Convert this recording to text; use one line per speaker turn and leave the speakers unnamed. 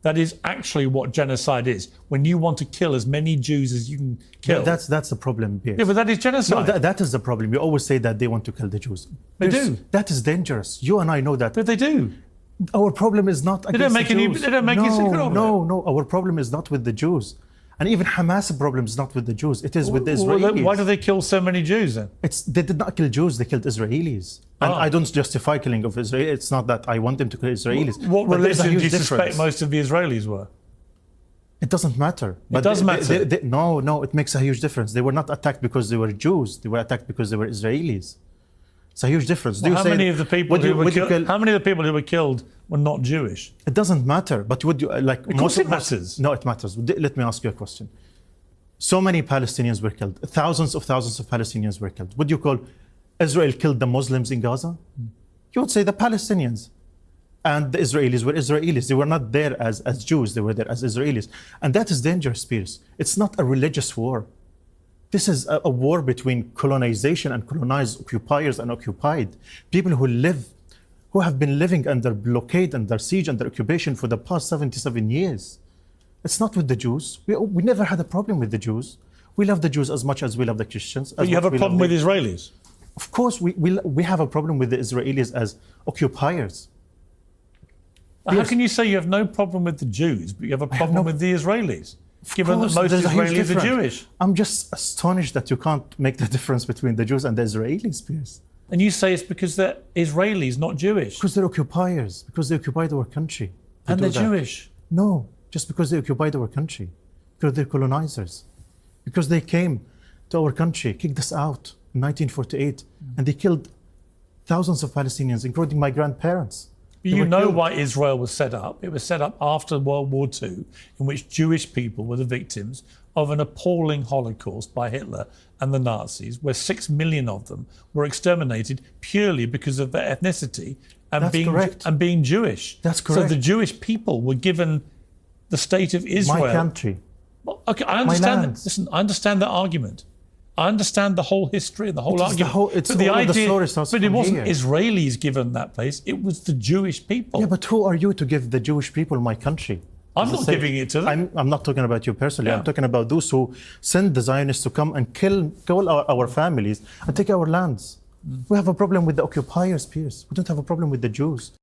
That is actually what genocide is. When you want to kill as many Jews as you can kill.
That's the problem, Piers.
Yeah, but that is genocide.
No, that is the problem. You always say that they want to kill the Jews.
They do.
That is dangerous. You and I know that.
But they do.
Our problem is not against the Jews.
They don't make any secret of it.
No. Our problem is not with the Jews. And even Hamas' problem is not with the Jews. It is with the Israelis.
Why do they kill so many Jews then?
They did not kill Jews. They killed Israelis. And I don't justify killing of Israel. It's not that I want them to kill Israelis.
What religion do you suspect most of the Israelis were?
It doesn't matter.
It does matter.
No, it makes a huge difference. They were not attacked because they were Jews. They were attacked because they were Israelis. It's a huge difference.
Well, how many of the people who were killed were not Jewish?
It doesn't matter. But would you like?
Of course, it matters.
No, it matters. Let me ask you a question. So many Palestinians were killed. Thousands of Palestinians were killed. Would you call Israel killed the Muslims in Gaza? You would say the Palestinians. And the Israelis were Israelis. They were not there as Jews. They were there as Israelis. And that is dangerous, Piers. It's not a religious war. This is a war between colonization and colonized, occupiers and occupied. People who have been living under blockade, under siege, under occupation for the past 77 years. It's not with the Jews. We never had a problem with the Jews. We love the Jews as much as we love the Christians.
But you have a problem with Israelis?
Of course, we have a problem with the Israelis as occupiers.
How can you say you have no problem with the Jews, but you have a problem with the Israelis? Given that most Israelis are Jewish.
I'm just astonished that you can't make the difference between the Jews and the Israelis, Piers.
And you say it's because they're Israelis, not Jewish.
Because they're occupiers, because they occupied our country.
And they're Jewish.
No, just because they occupied our country. Because they're colonizers. Because they came to our country, kicked us out in 1948, and they killed thousands of Palestinians, including my grandparents.
You know why Israel was set up. It was set up after World War II, in which Jewish people were the victims of an appalling Holocaust by Hitler and the Nazis, where 6 million of them were exterminated purely because of their ethnicity and being Jewish.
That's correct.
So the Jewish people were given the state of Israel.
My country.
Well, okay, I understand that. Listen, I understand that argument. I understand the whole history and the whole argument. But it wasn't Israelis given that place. It was the Jewish people.
Yeah, but who are you to give the Jewish people my country?
I'm not giving it to them.
I'm not talking about you personally. Yeah. I'm talking about those who send the Zionists to come and kill our families and take our lands. We have a problem with the occupiers, Piers. We don't have a problem with the Jews.